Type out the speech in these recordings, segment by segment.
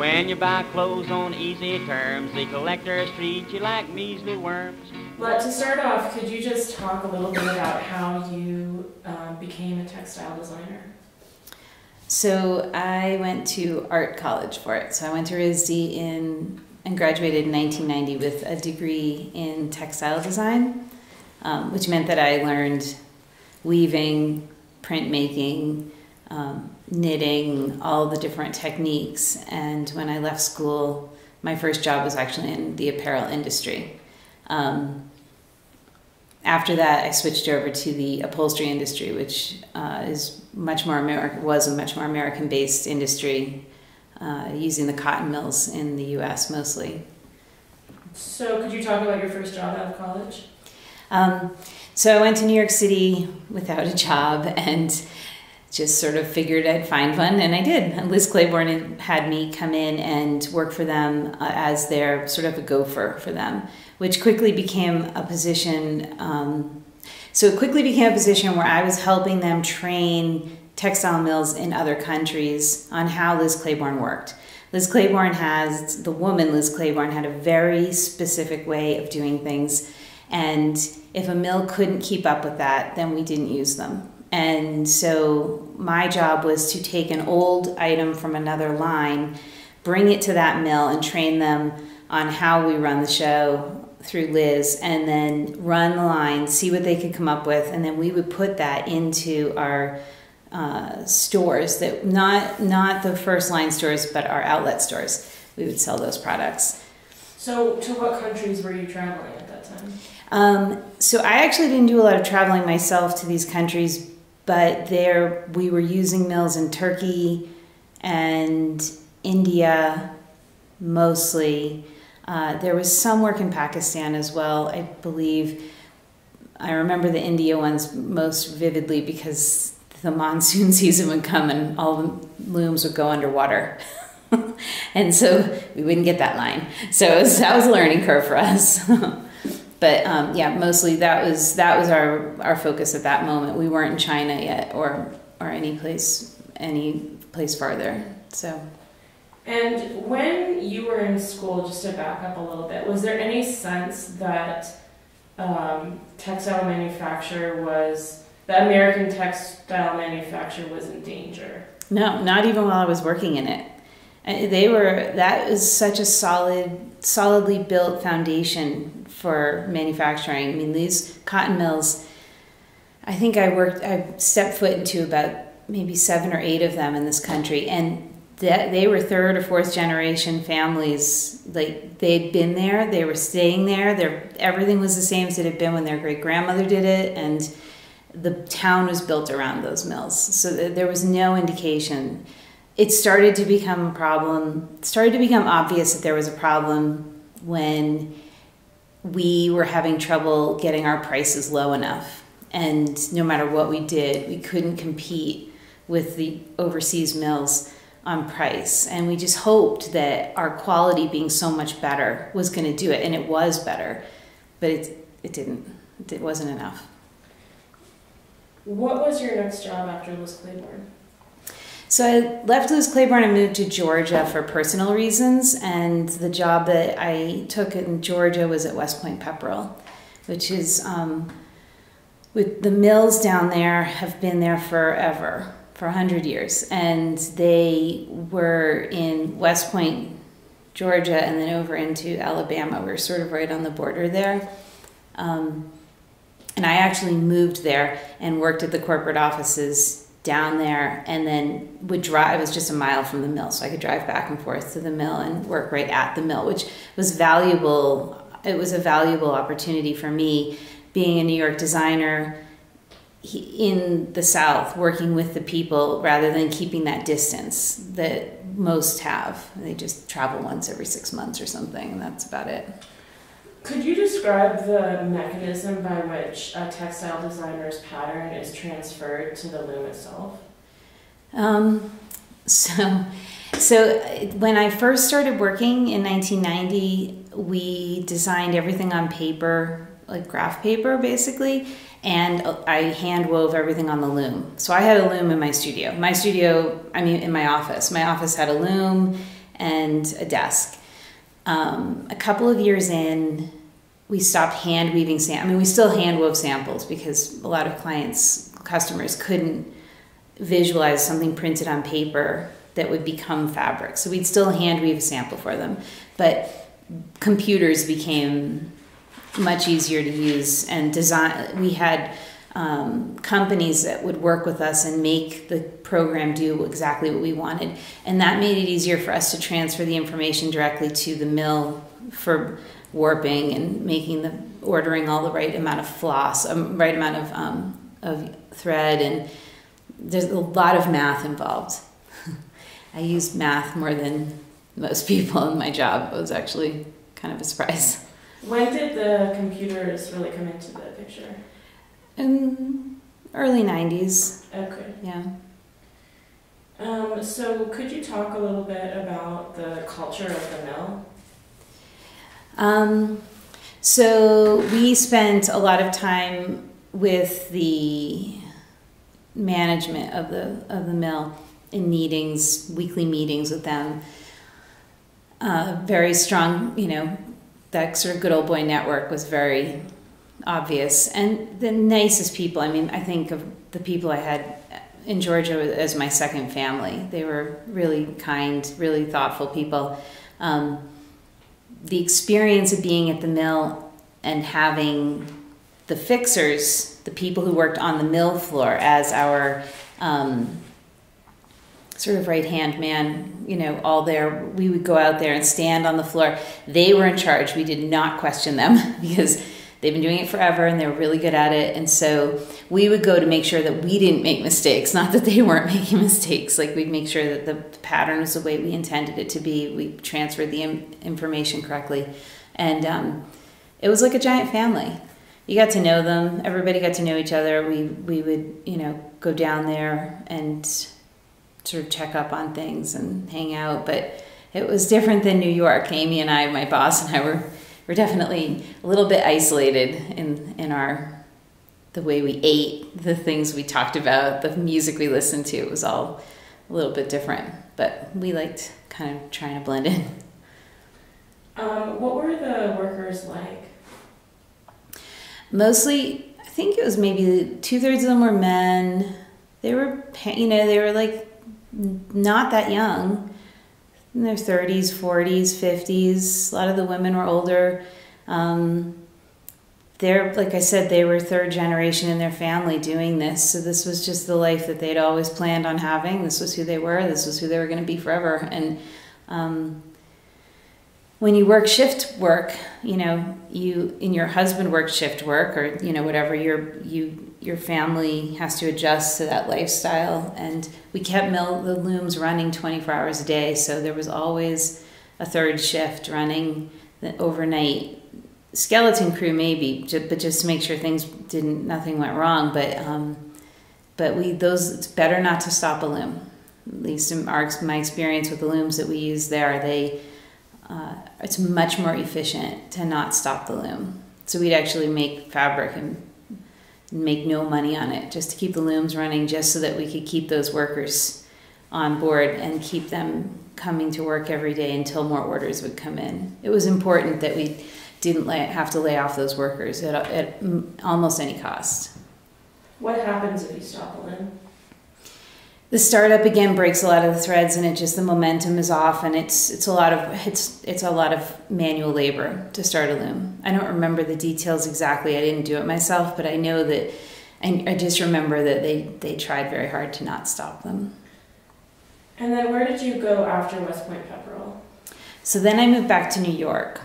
When you buy clothes on easy terms, the collectors treat you like measly worms. But to start off, could you just talk a little bit about how you became a textile designer? So I went to art college for it. So I went to RISD and graduated in 1990 with a degree in textile design, which meant that I learned weaving, printmaking, knitting, all the different techniques. And when I left school, my first job was actually in the apparel industry. After that, I switched over to the upholstery industry, which was a much more American-based industry, using the cotton mills in the U.S. mostly. So could you talk about your first job out of college? So I went to New York City without a job and just sort of figured I'd find one, and I did. And Liz Claiborne had me come in and work for them as their sort of a gopher for them, which quickly became a position. So it quickly became a position where I was helping them train textile mills in other countries on how Liz Claiborne worked. The woman Liz Claiborne had a very specific way of doing things, and if a mill couldn't keep up with that, then we didn't use them. And so my job was to take an old item from another line, bring it to that mill and train them on how we run the show through Liz, and then run the line, see what they could come up with, and then we would put that into our stores, that not the first line stores, but our outlet stores. We would sell those products. So to what countries were you traveling at that time? So I actually didn't do a lot of traveling myself to these countries, but we were using mills in Turkey and India mostly. There was some work in Pakistan as well, I believe. I remember the India ones most vividly because the monsoon season would come and all the looms would go underwater. And so we wouldn't get that line. So that was a learning curve for us. But yeah, mostly that was our focus at that moment. We weren't in China yet, or any place farther. So. And when you were in school, just to back up a little bit, was there any sense that American textile manufacture was in danger? No, not even while I was working in it. That was such a solidly built foundation for manufacturing. I mean, these cotton mills, I think I stepped foot into about maybe 7 or 8 of them in this country, and they were 3rd or 4th generation families. Like, they'd been there, they were staying there. Everything was the same as it had been when their great grandmother did it, and the town was built around those mills. So there was no indication. It started to become a problem. It started to become obvious that there was a problem when we were having trouble getting our prices low enough. And no matter what we did, we couldn't compete with the overseas mills on price. And we just hoped that our quality being so much better was going to do it. And it was better, but it didn't. It wasn't enough. What was your next job after Liz Claiborne? So I left Liz Claiborne and moved to Georgia for personal reasons, and the job that I took in Georgia was at West Point Pepperell, which is, with the mills down there have been there forever, for 100 years, and they were in West Point, Georgia, and then over into Alabama. We were sort of right on the border there. And I actually moved there and worked at the corporate offices down there, and then would drive. It was just a mile from the mill, so I could drive back and forth to the mill and work right at the mill, which was valuable. It was a valuable opportunity for me, being a New York designer in the South, working with the people rather than keeping that distance that most have. They just travel once every 6 months or something, and that's about it. Could you describe the mechanism by which a textile designer's pattern is transferred to the loom itself? So when I first started working in 1990, we designed everything on paper, like graph paper basically, and I hand wove everything on the loom. So I had a loom in my studio. In my office. My office had a loom, and a desk. A couple of years in, we stopped hand weaving samples. I mean, we still hand wove samples because a lot of customers couldn't visualize something printed on paper that would become fabric. So we'd still hand weave a sample for them. But computers became much easier to use, and design. We had companies that would work with us and make the program do exactly what we wanted. And that made it easier for us to transfer the information directly to the mill for warping and ordering all the right amount of floss, right amount of thread, and there's a lot of math involved. I used math more than most people in my job. It was actually kind of a surprise. When did the computers really come into the picture? In early 90s. Okay. Yeah. So could you talk a little bit about the culture of the mill? So we spent a lot of time with the management of the mill in meetings, weekly meetings with them. Very strong, that sort of good old boy network was very obvious, and the nicest people. I mean, I think of the people I had in Georgia as my second family. They were really kind, really thoughtful people. The experience of being at the mill and having the fixers, the people who worked on the mill floor, as our sort of right-hand man, all there. We would go out there and stand on the floor. They were in charge. We did not question them because they've been doing it forever and they were really good at it. And so we would go to make sure that we didn't make mistakes, not that they weren't making mistakes. Like, we'd make sure that the pattern was the way we intended it to be. We transferred the information correctly. And it was like a giant family. You got to know them. Everybody got to know each other. We would, go down there and sort of check up on things and hang out. But it was different than New York. Amy and I, my boss and I, were definitely a little bit isolated in the way we ate, the things we talked about, the music we listened to. It was all a little bit different, but we liked kind of trying to blend in. What were the workers like? Mostly, I think it was maybe 2/3 of them were men. They were, they were like not that young, in their 30s, 40s, 50s. A lot of the women were older. They're, like I said, they were third generation in their family doing this. So this was just the life that they'd always planned on having. This was who they were. This was who they were going to be forever. And when you work shift work, you and your husband works shift work, or whatever, your family has to adjust to that lifestyle. And we kept the looms running 24 hours a day, so there was always a third shift running the overnight. Skeleton crew maybe, but just to make sure nothing went wrong. But it's better not to stop a loom. At least in my experience with the looms that we use there, it's much more efficient to not stop the loom. So we'd actually make fabric and make no money on it, just to keep the looms running, just so that we could keep those workers on board and keep them coming to work every day until more orders would come in. It was important that we didn't have to lay off those workers at almost any cost. What happens if you stop a loom? The startup again breaks a lot of the threads, and the momentum is off, and it's a lot of manual labor to start a loom. I don't remember the details exactly. I didn't do it myself, but I know that I just remember that they tried very hard to not stop them. And then where did you go after West Point Pepperell? So then I moved back to New York.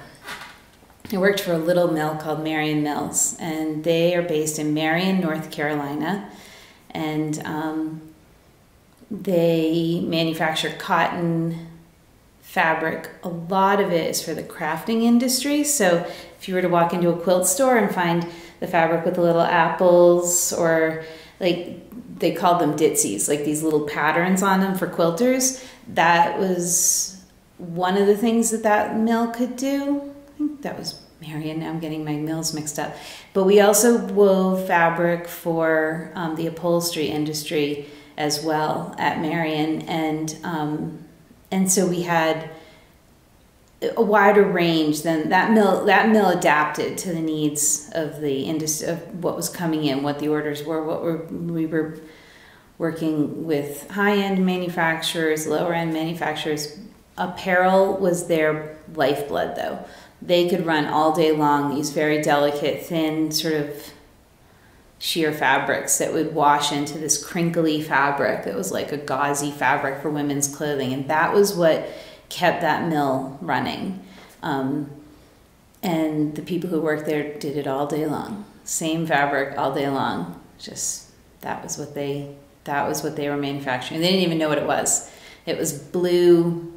I worked for a little mill called Marion Mills, and they are based in Marion, North Carolina, and they manufacture cotton fabric. A lot of it is for the crafting industry. So if you were to walk into a quilt store and find the fabric with the little apples, or like they called them ditsies, like these little patterns on them for quilters, that was one of the things that mill could do. I think that was Marion. Now I'm getting my mills mixed up. But we also wove fabric for the upholstery industry as well at Marion, and so we had a wider range than that mill. That mill adapted to the needs of the industry, of what was coming in, what the orders were. We were working with high-end manufacturers, lower-end manufacturers. Apparel was their lifeblood, though. They could run all day long these very delicate, thin, sort of sheer fabrics that would wash into this crinkly fabric that was like a gauzy fabric for women's clothing, and that was what kept that mill running. And the people who worked there did it all day long. Same fabric all day long. Just that was what they were manufacturing. They didn't even know what it was. It was blue.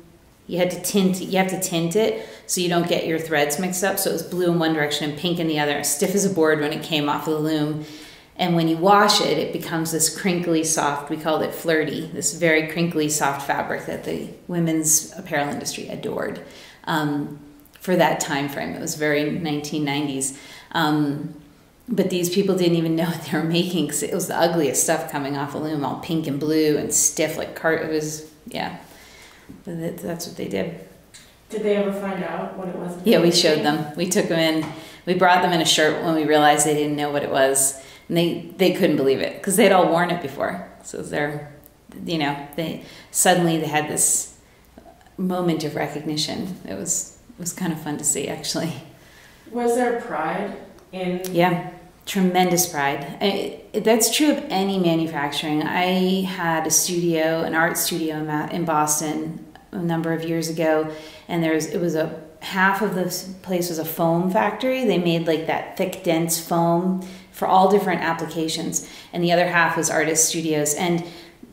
You have to tint it so you don't get your threads mixed up. So it was blue in one direction and pink in the other, stiff as a board when it came off of the loom. And when you wash it, it becomes this crinkly, soft, we called it flirty, this very crinkly, soft fabric that the women's apparel industry adored for that time frame. It was very 1990s. But these people didn't even know what they were making because it was the ugliest stuff coming off the loom, all pink and blue and stiff like it was, yeah. But that's what they did. Did they ever find out what it was? Yeah, we showed them. We took them in. We brought them in a shirt when we realized they didn't know what it was. And they couldn't believe it because they'd all worn it before. So they're, they had this moment of recognition. It was kind of fun to see, actually. Was there pride in? Yeah, tremendous pride. That's true of any manufacturing. I had an art studio in Boston a number of years ago, and half of the place was a foam factory. They made like that thick, dense foam for all different applications, and the other half was artist studios. And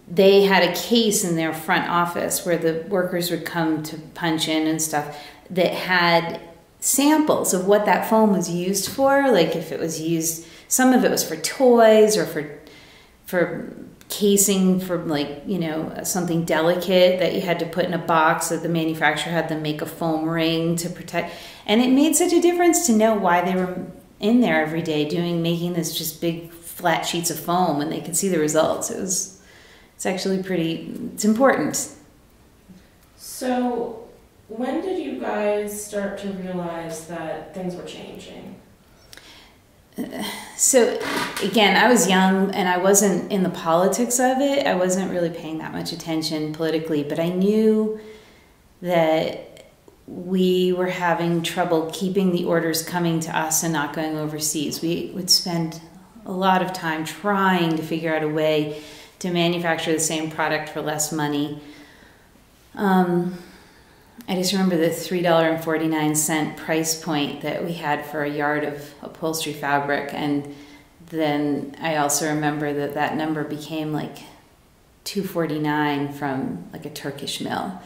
they had a case in their front office where the workers would come to punch in and stuff that had samples of what that foam was used for. Like if it was used, some of it was for toys or for casing for something delicate that you had to put in a box that the manufacturer had them make a foam ring to protect. And it made such a difference to know why they were in there every day making this just big flat sheets of foam when they could see the results. It's actually it's important. So when did you guys start to realize that things were changing? So again, I was young and I wasn't in the politics of it. I wasn't really paying that much attention politically, but I knew that we were having trouble keeping the orders coming to us and not going overseas. We would spend a lot of time trying to figure out a way to manufacture the same product for less money. I just remember the $3.49 price point that we had for a yard of upholstery fabric, and then I also remember that number became like $2.49 from like a Turkish mill.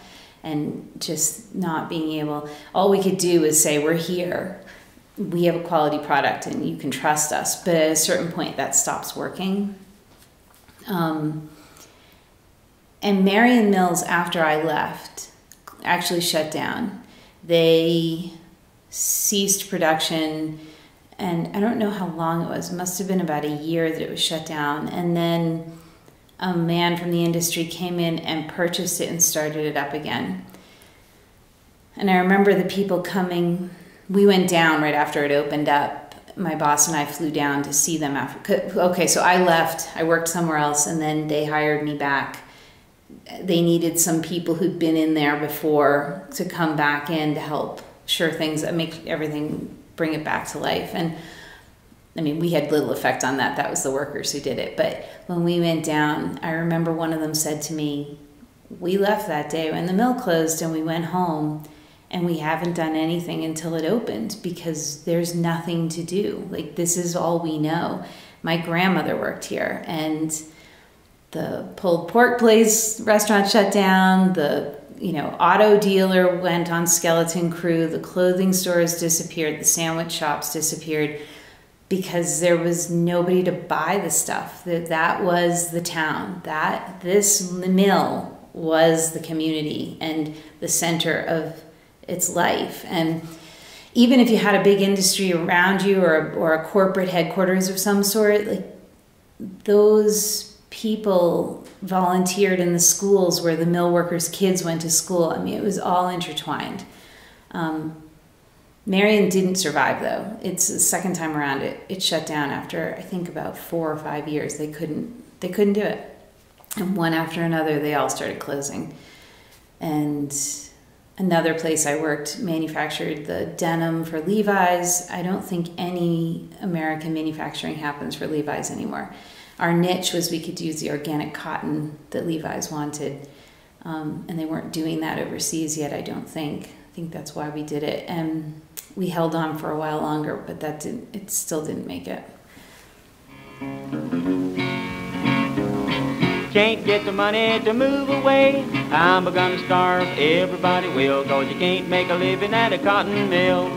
And just not being able, all we could do was say, we're here, we have a quality product and you can trust us. But at a certain point that stops working. And Marion Mills, after I left, actually shut down. They ceased production, and I don't know how long it was. It must have been about a year that it was shut down. And then a man from the industry came in and purchased it and started it up again. And I remember the people coming. We went down right after it opened up. My boss and I flew down to see them after. Okay, so I left. I worked somewhere else, and then they hired me back. They needed some people who'd been in there before to come back in to help sure things, make everything, bring it back to life. And I mean, we had little effect on that. That was the workers who did it. But when we went down, I remember one of them said to me, we left that day when the mill closed and we went home and we haven't done anything until it opened because there's nothing to do. Like, this is all we know. My grandmother worked here, and the pulled pork place restaurant shut down. The auto dealer went on skeleton crew. The clothing stores disappeared. The sandwich shops disappeared. Because there was nobody to buy the stuff. That was the town. This mill was the community and the center of its life. And even if you had a big industry around you or a corporate headquarters of some sort, like, those people volunteered in the schools where the mill workers' kids went to school. I mean, it was all intertwined. Marion didn't survive, though. It's the second time around it shut down after, I think, about 4 or 5 years. They couldn't do it. And one after another, they all started closing. And another place I worked manufactured the denim for Levi's. I don't think any American manufacturing happens for Levi's anymore. Our niche was we could use the organic cotton that Levi's wanted. And they weren't doing that overseas yet, I don't think. I think that's why we did it. And we held on for a while longer, but it still didn't make it. Can't get the money to move away, I'm gonna starve, everybody will, 'cause you can't make a living at a cotton mill.